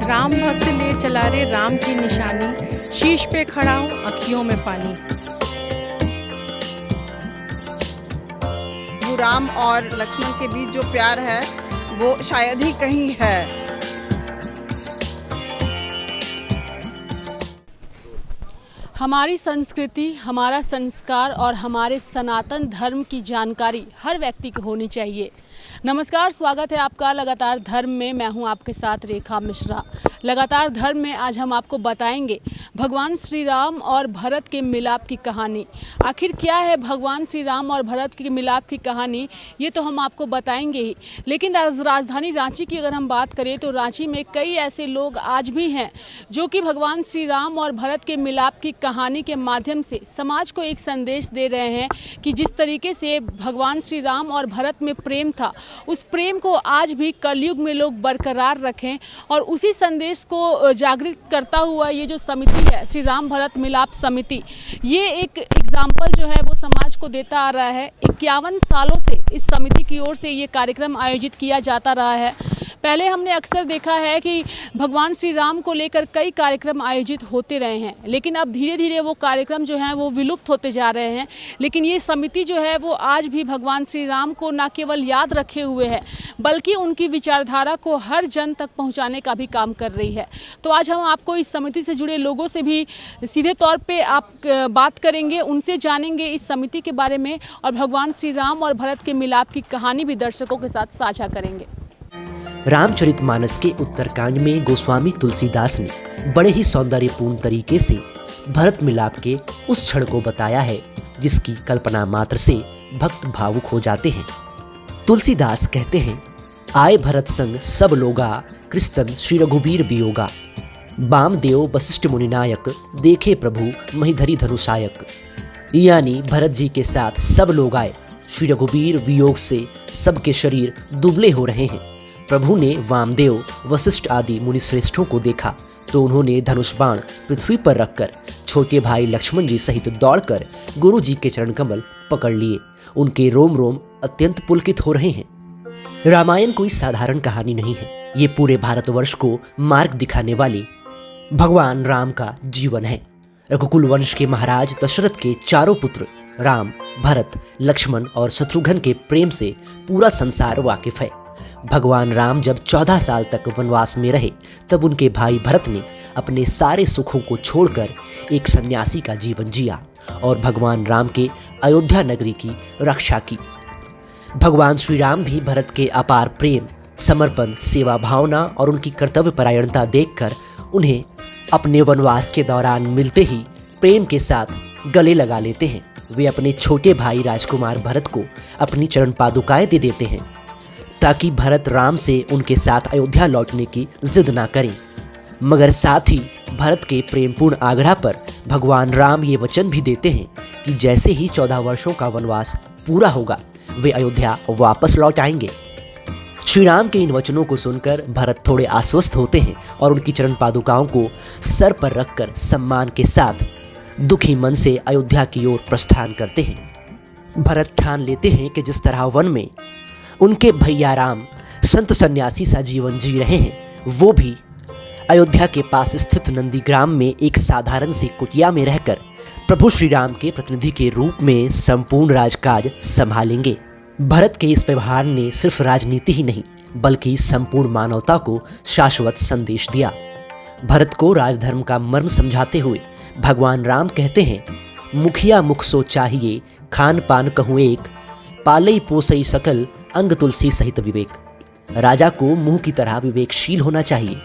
राम भक्त ले चला रे राम की निशानी, शीश पे खड़ा हूँ अखियों में पानी। वो राम और लक्ष्मण के बीच जो प्यार है वो शायद ही कहीं है। हमारी संस्कृति, हमारा संस्कार और हमारे सनातन धर्म की जानकारी हर व्यक्ति को होनी चाहिए। नमस्कार, स्वागत है आपका लगातार धर्म में। मैं हूं आपके साथ रेखा मिश्रा। लगातार धर्म में आज हम आपको बताएंगे भगवान श्री राम और भरत के मिलाप की कहानी। आखिर क्या है भगवान श्री राम और भरत के मिलाप की कहानी, ये तो हम आपको बताएंगे ही। लेकिन राजधानी रांची की अगर हम बात करें तो रांची में कई ऐसे लोग आज भी हैं जो कि भगवान श्री राम और भरत के मिलाप की कहानी के माध्यम से समाज को एक संदेश दे रहे हैं कि जिस तरीके से भगवान श्री राम और भरत में प्रेम था, उस प्रेम को आज भी कलयुग में लोग बरकरार रखें। और उसी संदेश को जागृत करता हुआ ये जो समिति है, श्री राम भरत मिलाप समिति, ये एक एग्जाम्पल जो है वो समाज को देता आ रहा है। 51 सालों से इस समिति की ओर से ये कार्यक्रम आयोजित किया जाता रहा है। पहले हमने अक्सर देखा है कि भगवान श्री राम को लेकर कई कार्यक्रम आयोजित होते रहे हैं, लेकिन अब धीरे धीरे वो कार्यक्रम जो हैं वो विलुप्त होते जा रहे हैं। लेकिन ये समिति जो है वो आज भी भगवान श्री राम को न केवल याद रखे हुए है, बल्कि उनकी विचारधारा को हर जन तक पहुंचाने का भी काम कर रही है। तो आज हम आपको इस समिति से जुड़े लोगों से भी सीधे तौर पर आप बात करेंगे, उनसे जानेंगे इस समिति के बारे में और भगवान श्री राम और भरत के मिलाप की कहानी भी दर्शकों के साथ साझा करेंगे। रामचरितमानस के उत्तरकांड में गोस्वामी तुलसीदास ने बड़े ही सौंदर्यपूर्ण तरीके से भरत मिलाप के उस क्षण को बताया है जिसकी कल्पना मात्र से भक्त भावुक हो जाते हैं। तुलसीदास कहते हैं, आए भरत संग सब लोगा, कृष्ण श्री रघुबीर वियोगा। बामदेव वशिष्ठ मुनिनायक, देखे प्रभु महिधरी धनुषायक। यानी भरत जी के साथ सब लोग आए, श्री रघुबीर वियोग से सबके शरीर दुबले हो रहे हैं। प्रभु ने वामदेव, वशिष्ठ आदि मुनिश्रेष्ठों को देखा तो उन्होंने धनुष बाण पृथ्वी पर रखकर छोटे भाई लक्ष्मण जी सहित दौड़कर गुरु जी के चरण कमल पकड़ लिए। उनके रोम रोम अत्यंत पुलकित हो रहे हैं। रामायण कोई साधारण कहानी नहीं है, ये पूरे भारतवर्ष को मार्ग दिखाने वाली भगवान राम का जीवन है। रघुकुल वंश के महाराज दशरथ के चारों पुत्र राम, भरत, लक्ष्मण और शत्रुघ्न के प्रेम से पूरा संसार वाकिफ है। भगवान राम जब 14 साल तक वनवास में रहे तब उनके भाई भरत ने अपने सारे सुखों को छोड़कर एक सन्यासी का जीवन जिया और भगवान राम के अयोध्या नगरी की रक्षा की। भगवान श्री राम भी भरत के अपार प्रेम, समर्पण, सेवा भावना और उनकी कर्तव्य परायणता देखकर उन्हें अपने वनवास के दौरान मिलते ही प्रेम के साथ गले लगा लेते हैं। वे अपने छोटे भाई राजकुमार भरत को अपनी चरण पादुकाएं दे देते हैं ताकि भरत राम से उनके साथ अयोध्या लौटने की जिद ना करें। मगर साथ ही भरत के प्रेमपूर्ण आग्रह पर भगवान राम ये वचन भी देते हैं कि जैसे ही 14 वर्षों का वनवास पूरा होगा वे अयोध्या वापस लौट आएंगे। श्री राम के इन वचनों को सुनकर भरत थोड़े आश्वस्त होते हैं और उनकी चरण पादुकाओं को सर पर रखकर सम्मान के साथ दुखी मन से अयोध्या की ओर प्रस्थान करते हैं। भरत ठान लेते हैं कि जिस तरह वन में उनके भैया राम संत सन्यासी सा जीवन जी रहे हैं, वो भी अयोध्या के पास स्थित नंदीग्राम में एक साधारण सी कुटिया में रहकर प्रभु श्री राम के प्रतिनिधि के रूप में संपूर्ण राजकाज संभालेंगे। भरत के इस व्यवहार ने सिर्फ राजनीति ही नहीं बल्कि संपूर्ण मानवता को शाश्वत संदेश दिया। भरत को राजधर्म का मर्म समझाते हुए भगवान राम कहते हैं, मुखिया मुख सो चाहिए, खान पान कहूँ एक, पालई पोसई सकल, अंग तुलसी सहित विवेक। राजा को मुंह की तरह विवेकशील होना चाहिए।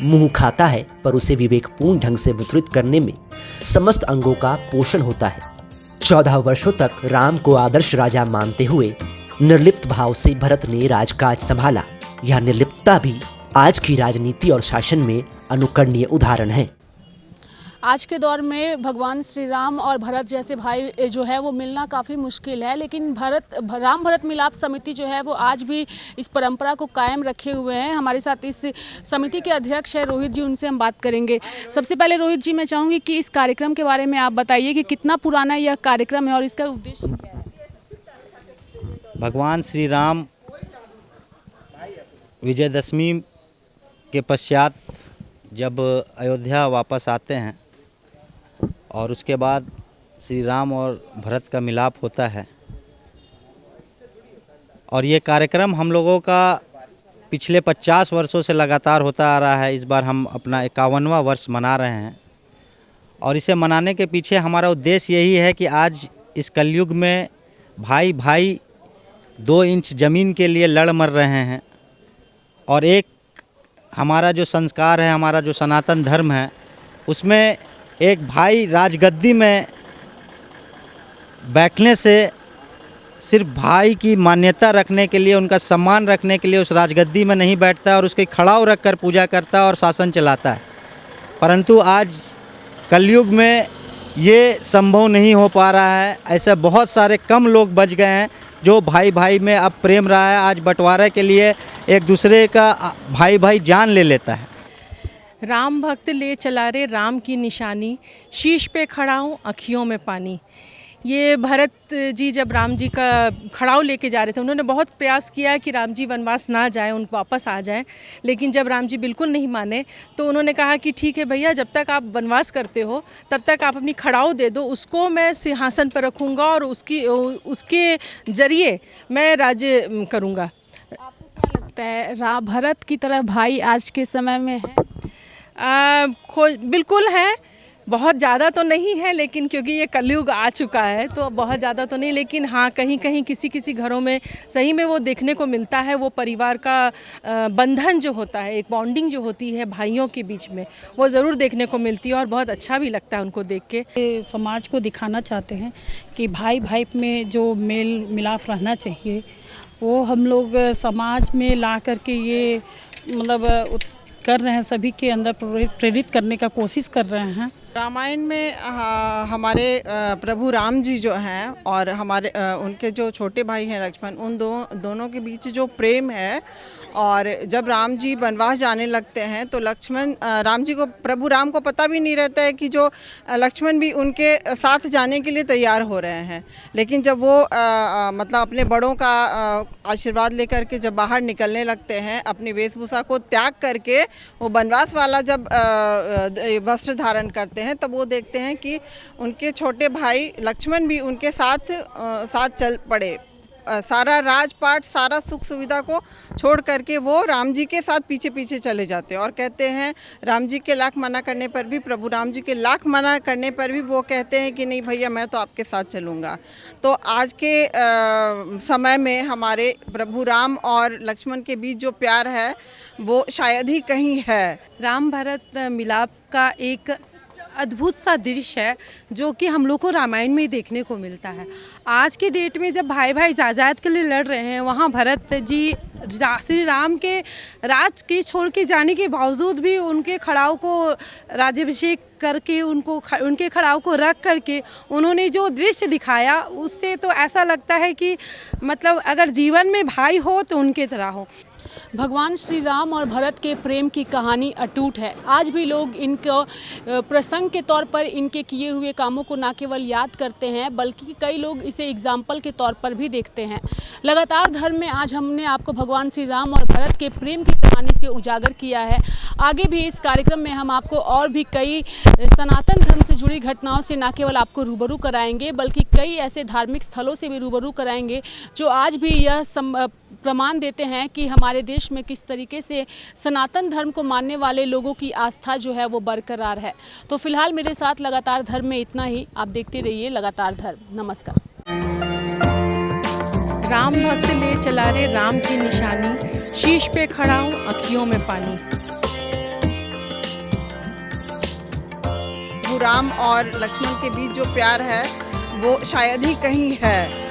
मुंह खाता है पर उसे विवेकपूर्ण ढंग से वितरित करने में समस्त अंगों का पोषण होता है। 14 वर्षों तक राम को आदर्श राजा मानते हुए निर्लिप्त भाव से भरत ने राजकाज संभाला। यह निर्लिप्तता भी आज की राजनीति और शासन में अनुकरणीय उदाहरण है। आज के दौर में भगवान श्री राम और भरत जैसे भाई जो है वो मिलना काफ़ी मुश्किल है, लेकिन राम भरत मिलाप समिति जो है वो आज भी इस परंपरा को कायम रखे हुए हैं। हमारे साथ इस समिति के अध्यक्ष है रोहित जी, उनसे हम बात करेंगे। सबसे पहले रोहित जी, मैं चाहूँगी कि इस कार्यक्रम के बारे में आप बताइए कि कितना पुराना यह कार्यक्रम है और इसका उद्देश्य क्या है। भगवान श्री राम विजयदशमी के पश्चात जब अयोध्या वापस आते हैं और उसके बाद श्री राम और भरत का मिलाप होता है और ये कार्यक्रम हम लोगों का पिछले 50 वर्षों से लगातार होता आ रहा है। इस बार हम अपना 51वां वर्ष मना रहे हैं और इसे मनाने के पीछे हमारा उद्देश्य यही है कि आज इस कलयुग में भाई भाई 2 इंच ज़मीन के लिए लड़ मर रहे हैं और एक हमारा जो संस्कार है, हमारा जो सनातन धर्म है, उसमें एक भाई राजगद्दी में बैठने से सिर्फ भाई की मान्यता रखने के लिए, उनका सम्मान रखने के लिए उस राजगद्दी में नहीं बैठता है और उसके खड़ाव रख कर पूजा करता है और शासन चलाता है। परंतु आज कलयुग में ये संभव नहीं हो पा रहा है। ऐसे बहुत सारे कम लोग बच गए हैं जो भाई भाई में अब प्रेम रहा है। आज बंटवारे के लिए एक दूसरे का भाई भाई जान ले लेता है। राम भक्त ले चला रे राम की निशानी, शीश पे खड़ा हूँ अखियों में पानी। ये भरत जी जब राम जी का खड़ाऊ लेके जा रहे थे, उन्होंने बहुत प्रयास किया कि राम जी वनवास ना जाए, उन वापस आ जाएं, लेकिन जब राम जी बिल्कुल नहीं माने तो उन्होंने कहा कि ठीक है भैया, जब तक आप वनवास करते हो तब तक आप अपनी खड़ाऊ दे दो, उसको मैं सिंहासन पर रखूँगा और उसके जरिए मैं राज्य करूँगा। आपको क्या लगता है भरत की तरह भाई आज के समय में है? बिल्कुल है, बहुत ज़्यादा तो नहीं है, लेकिन क्योंकि ये कलयुग आ चुका है तो बहुत ज़्यादा तो नहीं, लेकिन हाँ कहीं कहीं किसी घरों में सही में वो देखने को मिलता है। वो परिवार का बंधन जो होता है, एक बॉन्डिंग जो होती है भाइयों के बीच में, वो ज़रूर देखने को मिलती है और बहुत अच्छा भी लगता है उनको देख के। समाज को दिखाना चाहते हैं कि भाई भाई में जो मेल मिलाप रहना चाहिए, वो हम लोग समाज में ला करके ये मतलब कर रहे हैं, सभी के अंदर प्रेरित करने का कोशिश कर रहे हैं। रामायण में हमारे प्रभु राम जी जो हैं और हमारे उनके जो छोटे भाई हैं लक्ष्मण, उन दोनों के बीच जो प्रेम है, और जब राम जी वनवास जाने लगते हैं तो लक्ष्मण राम जी को, प्रभु राम को पता भी नहीं रहता है कि जो लक्ष्मण भी उनके साथ जाने के लिए तैयार हो रहे हैं। लेकिन जब वो मतलब अपने बड़ों का आशीर्वाद लेकर के जब बाहर निकलने लगते हैं, अपनी वेशभूषा को त्याग करके वो वनवास वाला जब वस्त्र धारण करते हैं, तब वो देखते हैं कि उनके छोटे भाई लक्ष्मण भी उनके साथ चल पड़े। सारा राजपाट, सारा सुख सुविधा को छोड़ करके वो राम जी के साथ पीछे पीछे चले जाते हैं और कहते हैं, राम जी के लाख मना करने पर भी, प्रभु राम जी के लाख मना करने पर भी वो कहते हैं कि नहीं भैया, मैं तो आपके साथ चलूँगा। तो आज के समय में हमारे प्रभु राम और लक्ष्मण के बीच जो प्यार है वो शायद ही कहीं है। राम भरत मिलाप का एक अद्भुत सा दृश्य है जो कि हम लोग को रामायण में ही देखने को मिलता है। आज के डेट में जब भाई भाई जायदाद के लिए लड़ रहे हैं, वहाँ भरत जी श्री राम के राज की छोड़ के जाने के बावजूद भी उनके खड़ाऊ को राज्याभिषेक करके, उनके खड़ाऊ को रख करके उन्होंने जो दृश्य दिखाया, उससे तो ऐसा लगता है कि मतलब अगर जीवन में भाई हो तो उनके तरह हो। भगवान श्री राम और भरत के प्रेम की कहानी अटूट है। आज भी लोग इनको प्रसंग के तौर पर इनके किए हुए कामों को न केवल याद करते हैं, बल्कि कई लोग इसे एग्जाम्पल के तौर पर भी देखते हैं। लगातार धर्म में आज हमने आपको भगवान श्री राम और भरत के प्रेम की कहानी से उजागर किया है। आगे भी इस कार्यक्रम में हम आपको और भी कई सनातन धर्म से जुड़ी घटनाओं से न केवल आपको रूबरू कराएंगे, बल्कि कई ऐसे धार्मिक स्थलों से भी रूबरू कराएंगे जो आज भी यह प्रमाण देते हैं कि हमारे देश में किस तरीके से सनातन धर्म को मानने वाले लोगों की आस्था जो है वो बरकरार है। तो फिलहाल मेरे साथ लगातार धर्म में इतना ही। आप देखते रहिए लगातार धर्म। नमस्कार। राम भक्त ले चला रे राम की निशानी, शीश पे खड़ा हूँ अखियों में पानी। राम और लक्ष्मण के बीच जो प्यार है वो शायद ही कहीं है।